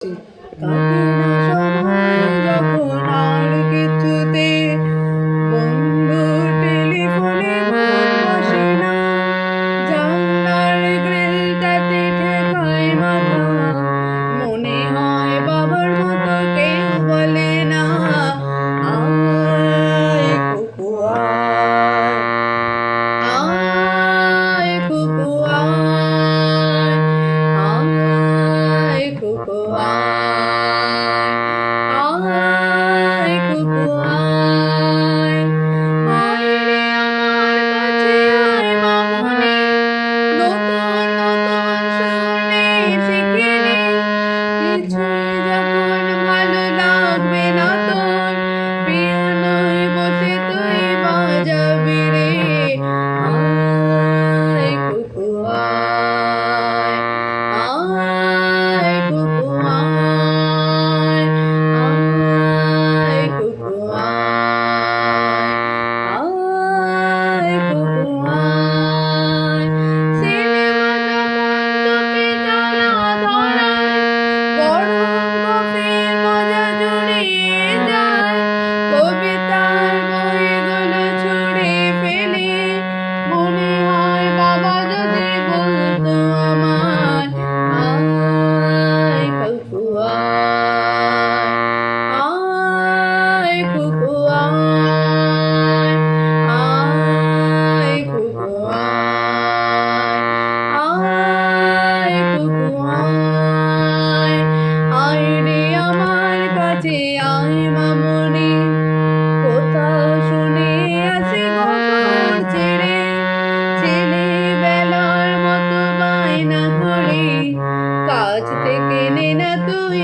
কাটে না সময় যখন আর কিছুতে বন্ধু টেলিফোনে মন বসে না, জানলার গ্রিলটাতে ঠেকায় মাথা, মনে হয় বাবার মতো কেউ বলে না আয় কুকু আয় কুকু আয় কুকু আয় কুকু আয় রে আমার কাছে আয় মামুনি, নতুন নতুন শুনে শিখে নে, কিছুই যখন ভালো লাগবে না তোর, পিয়ানোয় বসে তুই বাজাবি রে আয় কুকু আয় কুকু আয় কুকু আয় কুকু আয়। সিনেমা যখন চোখে জ্বালা ধরায়, গরম কফির মজা জুড়িয়ে যায়, কবিতার বইগুলো ছুঁড়ে ফেলে মনে হয় বাবা যদি বলতো আমায় আয় কুকু আয় কুকু আয় কুকু আয় কুকু আয় রে আমার কাছে আয় মামুনি, কোথাও শুনে আসে খবর ছেড়ে, ছেলেবেলার মতো বায়না করে কাছ থেকে নে না তুই